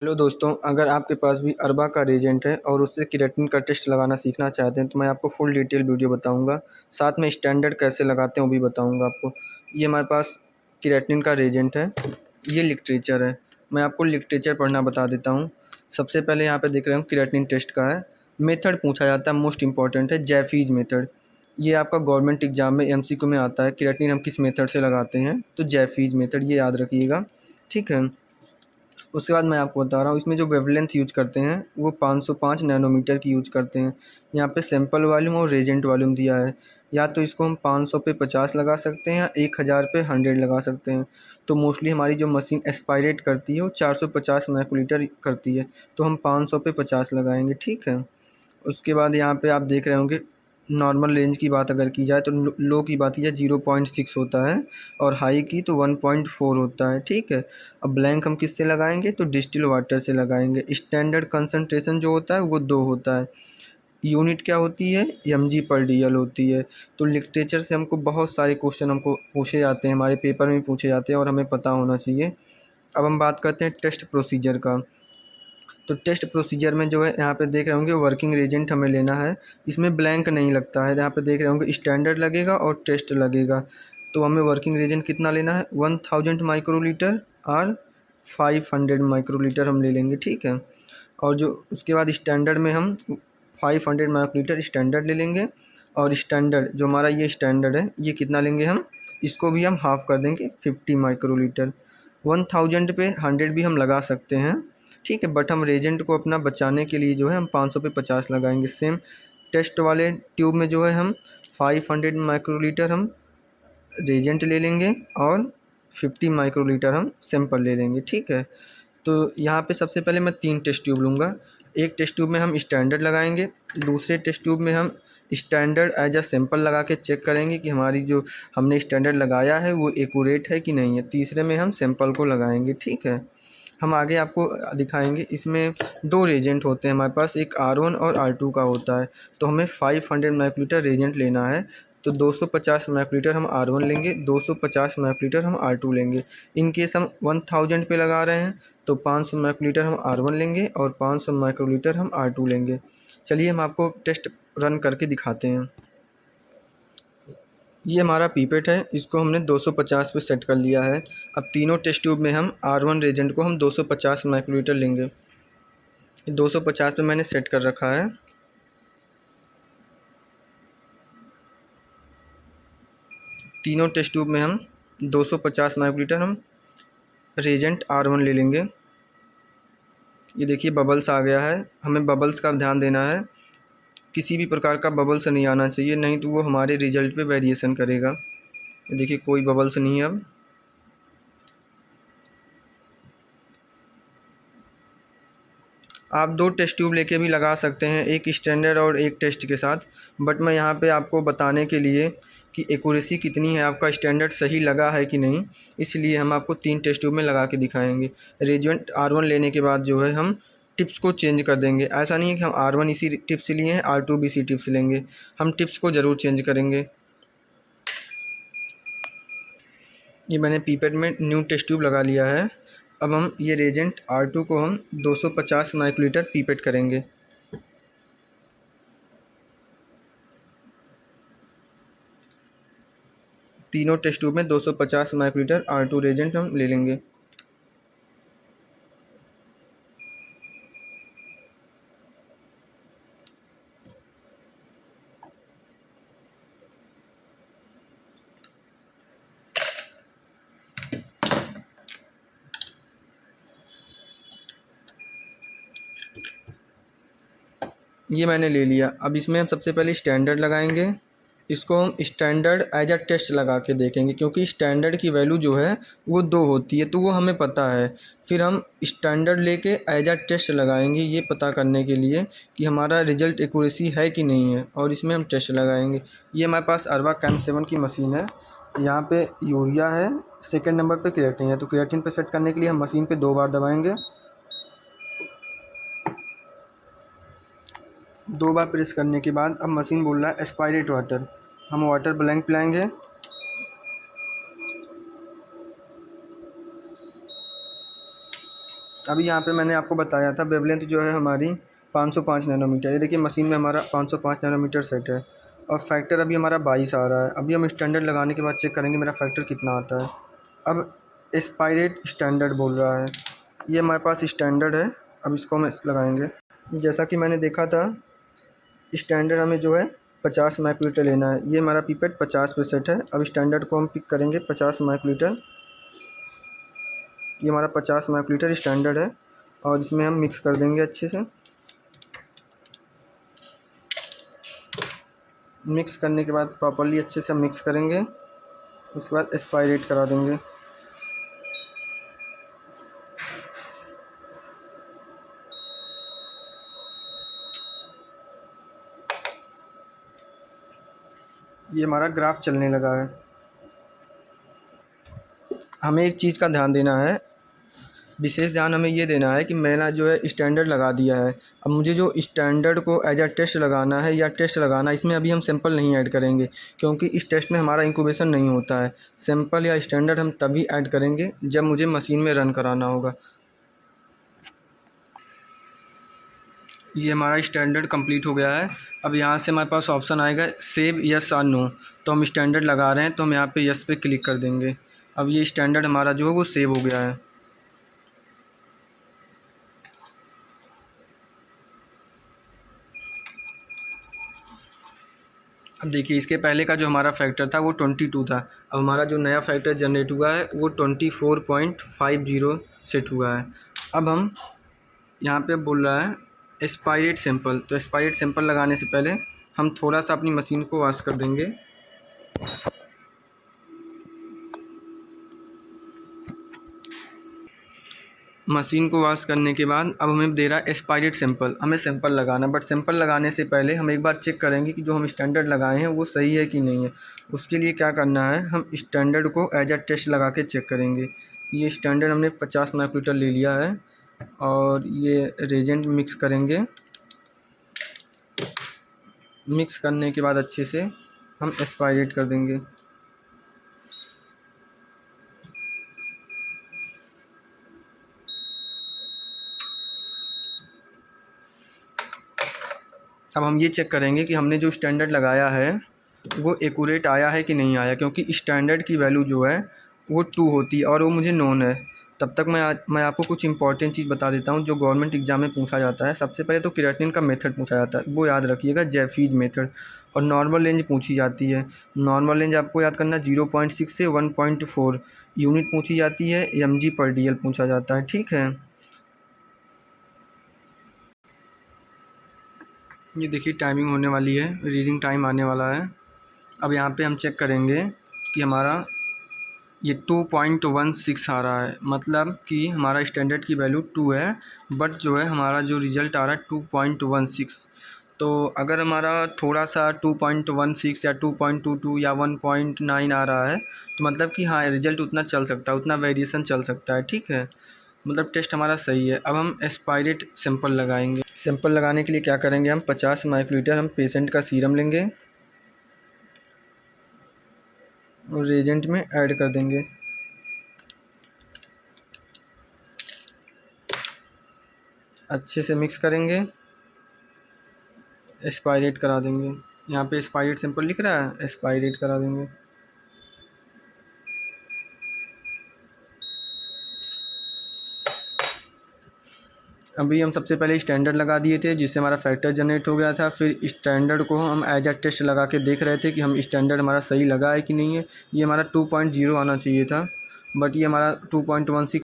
Hello दोस्तों, अगर आपके पास भी अरबा का रिएजेंट है और उससे केराटिन का टेस्ट लगाना सीखना चाहते हैं तो मैं आपको फुल डिटेल वीडियो बताऊंगा। साथ में स्टैंडर्ड कैसे लगाते हैं वो भी बताऊंगा आपको। ये हमारे पास केराटिन का रिएजेंट है, ये लिटरेचर है। मैं आपको लिटरेचर पढ़ना बता देता हूँ। सबसे पहले यहाँ पे देख रहे हो केराटिन टेस्ट का है। मेथड पूछा जाता है, मोस्ट इंपॉर्टेंट है जैफीज मेथड। ये आपका गवर्नमेंट एग्जाम में MCQ में आता है, केराटिन हम किस मेथड से लगाते हैं, तो जैफीज मेथड, ये याद रखिएगा। ठीक है। उसके बाद मैं आपको बता रहा हूँ इसमें जो वेवलेंथ यूज करते हैं वो 505 नैनोमीटर की यूज करते हैं। यहाँ पे सैंपल वॉल्यूम और रेजेंट वॉल्यूम दिया है। या तो इसको हम 500 पे 50 लगा सकते हैं या 1000 पे 100 लगा सकते हैं। तो मोस्टली हमारी जो मशीन एस्पायरेट करती है वो 450 माइक्रोलीटर करती है, तो हम 500 पे 50 लगाएंगे। ठीक है। उसके बाद यहाँ पे आप देख रहे होंगे नॉर्मल रेंज की बात अगर की जाए तो लो की बात यह 0.6 होता है और हाई की तो 1.4 होता है। ठीक है। अब ब्लैंक हम किससे लगाएंगे, तो डिस्टिल वाटर से लगाएंगे। स्टैंडर्ड कंसंट्रेशन जो होता है वो 2 होता है। यूनिट क्या होती है, mg/dl होती है। तो लिटरेचर से हमको बहुत सारे क्वेश्चन हमको पूछे जाते हैं, हमारे पेपर में पूछे जाते हैं और हमें पता होना चाहिए। अब हम बात करते हैं टेस्ट प्रोसीजर का। तो टेस्ट प्रोसीजर में जो है यहाँ पे देख रहे होंगे वर्किंग रिएजेंट हमें लेना है। इसमें ब्लैंक नहीं लगता है। यहाँ पे देख रहे होंगे स्टैंडर्ड लगेगा और टेस्ट लगेगा। तो हमें वर्किंग रिएजेंट कितना लेना है, 1000 माइक्रोलीटर और 500 माइक्रोलीटर हम ले लेंगे। ठीक है। और जो उसके बाद स्टैंडर्ड में हम 500 माइक्रोलीटर स्टैंडर्ड ले लेंगे। और स्टैंडर्ड जो हमारा ये स्टैंडर्ड है ये कितना लेंगे हम, इसको भी हम हाफ़ कर देंगे 50 माइक्रोलीटर। 1000 पे 100 भी हम लगा सकते हैं। ठीक है। बट हम रेजेंट को अपना बचाने के लिए जो है हम 500 पे 50 लगाएंगे। सेम टेस्ट वाले ट्यूब में जो है हम 500 माइक्रोलीटर हम रेजेंट ले लेंगे और 50 माइक्रोलीटर हम सैंपल ले लेंगे। ठीक है। तो यहाँ पे सबसे पहले मैं 3 टेस्ट ट्यूब लूँगा। एक टेस्ट ट्यूब में हम स्टैंडर्ड लगाएंगे, दूसरे टेस्ट ट्यूब में हम स्टैंडर्ड एज अ सैंपल लगा के चेक करेंगे कि हमारी जो हमने स्टैंडर्ड लगाया है वो एक्यूरेट है कि नहीं है। तीसरे में हम सैंपल को लगाएंगे। ठीक है। हम आगे आपको दिखाएंगे। इसमें 2 रेजेंट होते हैं हमारे पास, एक R1 और R2 का होता है। तो हमें 500 माइक्रोलीटर रेजेंट लेना है। तो 250 माइक्रोलीटर हम R1 लेंगे, 250 माइक्रोलीटर हम R2 लेंगे। इन केस हम 1000 पे लगा रहे हैं तो 500 माइक्रोलीटर हम R1 लेंगे और 500 माइक्रोलीटर हम R2 लेंगे। चलिए हम आपको टेस्ट रन करके दिखाते हैं। ये हमारा पीपेट है, इसको हमने 250 पे सेट कर लिया है। अब तीनों टेस्ट ट्यूब में हम R1 रेजेंट को हम 250 माइक्रोलीटर लेंगे। 250 पे मैंने सेट कर रखा है। तीनों टेस्ट ट्यूब में हम 250 माइक्रोलीटर हम रेजेंट R1 ले लेंगे। ये देखिए बबल्स आ गया है, हमें बबल्स का ध्यान देना है। किसी भी प्रकार का बबल्स नहीं आना चाहिए, नहीं तो वो हमारे रिजल्ट पे वेरिएशन करेगा। ये देखिए कोई बबल्स नहीं है। अब आप 2 टेस्ट ट्यूब लेके भी लगा सकते हैं, एक स्टैंडर्ड और एक टेस्ट के साथ। बट मैं यहाँ पे आपको बताने के लिए कि एक्यूरेसी कितनी है, आपका स्टैंडर्ड सही लगा है कि नहीं, इसलिए हम आपको 3 टेस्ट ट्यूब में लगा के दिखाएंगे। रेजेंट R1 लेने के बाद जो है हम टिप्स को चेंज कर देंगे। ऐसा नहीं है कि हम R1 इसी टिप से लिए हैं, R2 भी इसी टिप से लेंगे। हम टिप्स को ज़रूर चेंज करेंगे। ये मैंने पीपेट में न्यू टेस्ट ट्यूब लगा लिया है। अब हम ये रेजेंट R2 को हम 250 माइक्रोलीटर पीपेट करेंगे। तीनों टेस्ट ट्यूब में 250 माइक्रोलीटर R2 रेजेंट हम ले लेंगे। ये मैंने ले लिया। अब इसमें हम सबसे पहले स्टैंडर्ड लगाएंगे। इसको हम स्टैंडर्ड एज अ टेस्ट लगा के देखेंगे, क्योंकि स्टैंडर्ड की वैल्यू जो है वो 2 होती है, तो वो हमें पता है। फिर हम स्टैंडर्ड लेके एज अ टेस्ट लगाएंगे, ये पता करने के लिए कि हमारा रिजल्ट एक्यूरेसी है कि नहीं है, और इसमें हम टेस्ट लगाएंगे। ये हमारे पास अरवा कैम 7 की मशीन है। यहाँ पे यूरिया है, सेकेंड नंबर पे क्रिएटिन है। तो क्रिएटिन पे सेट करने के लिए हम मशीन पे 2 बार दबाएंगे। 2 बार प्रेस करने के बाद अब मशीन बोल रहा है एस्पायरेट वाटर। हम वाटर ब्लैंक पिलाएंगे। अभी यहाँ पे मैंने आपको बताया था वेवलेंथ जो है हमारी 505 नैनोमीटर। ये देखिए मशीन में हमारा 505 नैनोमीटर सेट है और फैक्टर अभी हमारा 22 आ रहा है। अभी हम स्टैंडर्ड लगाने के बाद चेक करेंगे मेरा फैक्टर कितना आता है। अब एस्पायरेट स्टैंडर्ड बोल रहा है, ये हमारे पास स्टैंडर्ड है। अब इसको हम लगाएंगे। जैसा कि मैंने देखा था स्टैंडर्ड हमें जो है 50 माइक्रोलीटर लेना है। ये हमारा पिपेट 50 पे सेट है। अब स्टैंडर्ड को हम पिक करेंगे 50 माइक्रोलीटर। ये हमारा 50 माइक्रोलीटर स्टैंडर्ड है और इसमें हम मिक्स कर देंगे अच्छे से। मिक्स करने के बाद प्रॉपर्ली अच्छे से हम मिक्स करेंगे। उसके बाद एस्पायरेट करा देंगे। ये हमारा ग्राफ चलने लगा है। हमें एक चीज़ का ध्यान देना है, विशेष ध्यान हमें ये देना है कि मैंने जो है स्टैंडर्ड लगा दिया है। अब मुझे जो स्टैंडर्ड को एज अ टेस्ट लगाना है या टेस्ट लगाना, इसमें अभी हम सैंपल नहीं ऐड करेंगे क्योंकि इस टेस्ट में हमारा इंक्यूबेशन नहीं होता है। सैंपल या स्टैंडर्ड हम तभी ऐड करेंगे जब मुझे मशीन में रन कराना होगा। ये हमारा स्टैंडर्ड कंप्लीट हो गया है। अब यहाँ से हमारे पास ऑप्शन आएगा सेव यस और नो। तो हम स्टैंडर्ड लगा रहे हैं तो हम यहाँ पे यस पे क्लिक कर देंगे। अब ये स्टैंडर्ड हमारा जो है वो सेव हो गया है। अब देखिए इसके पहले का जो हमारा फैक्टर था वो 22 था। अब हमारा जो नया फैक्टर जनरेट हुआ है वो 24.50 सेट हुआ है। अब हम यहाँ पे बोल रहा है एस्पायरेट सैंपल। तो एस्पायरेट सैंपल लगाने से पहले हम थोड़ा सा अपनी मशीन को वॉश कर देंगे। मशीन को वॉश करने के बाद अब हमें दे रहा है एस्पायरेट सैंपल। हमें सैंपल लगाना, बट सैंपल लगाने से पहले हम एक बार चेक करेंगे कि जो हम स्टैंडर्ड लगाए हैं वो सही है कि नहीं है। उसके लिए क्या करना है, हम स्टैंडर्ड को एज अ टेस्ट लगा के चेक करेंगे। ये स्टैंडर्ड हमने 50 माइक्रोलीटर ले लिया है और ये रेजेंट मिक्स करेंगे। मिक्स करने के बाद अच्छे से हम एस्पायरेट कर देंगे। अब हम ये चेक करेंगे कि हमने जो स्टैंडर्ड लगाया है वो एक्यूरेट आया है कि नहीं आया, क्योंकि स्टैंडर्ड की वैल्यू जो है वो 2 होती है और वो मुझे नोन है। तब तक मैं आपको कुछ इंपॉर्टेंट चीज़ बता देता हूँ जो गवर्नमेंट एग्जाम में पूछा जाता है। सबसे पहले तो क्रिएटिनिन का मेथड पूछा जाता है, वो याद रखिएगा, जैफीज मेथड। और नॉर्मल रेंज पूछी जाती है। नॉर्मल रेंज आपको याद करना 0.6 से 1.4 यूनिट पूछी जाती है। mg/dl पूछा जाता है, ठीक है। ये देखिए टाइमिंग होने वाली है, रीडिंग टाइम आने वाला है। अब यहाँ पे हम चेक करेंगे कि हमारा ये 2.16 आ रहा है, मतलब कि हमारा स्टैंडर्ड की वैल्यू 2 है, बट जो है हमारा जो रिज़ल्ट आ रहा है 2.16। तो अगर हमारा थोड़ा सा 2.16 या 2.22 या 1.9 आ रहा है तो मतलब कि हाँ रिज़ल्ट उतना चल सकता है, उतना वेरिएशन चल सकता है, ठीक है। मतलब टेस्ट हमारा सही है। अब हम एस्पायरेट सैंपल लगाएंगे। सैंपल लगाने के लिए क्या करेंगे, हम 50 माइक्रोलीटर हम पेशेंट का सीरम लेंगे और रेजेंट में ऐड कर देंगे। अच्छे से मिक्स करेंगे, एस्पायरेट करा देंगे। यहाँ पे एस्पायरेट सैंपल लिख रहा है, एस्पायरेट करा देंगे। अभी हम सबसे पहले स्टैंडर्ड लगा दिए थे जिससे हमारा फैक्टर जनरेट हो गया था। फिर स्टैंडर्ड को हम एज अ टेस्ट लगा के देख रहे थे कि हम स्टैंडर्ड हमारा सही लगा है कि नहीं है। ये हमारा 2.0 आना चाहिए था, बट ये हमारा 2.16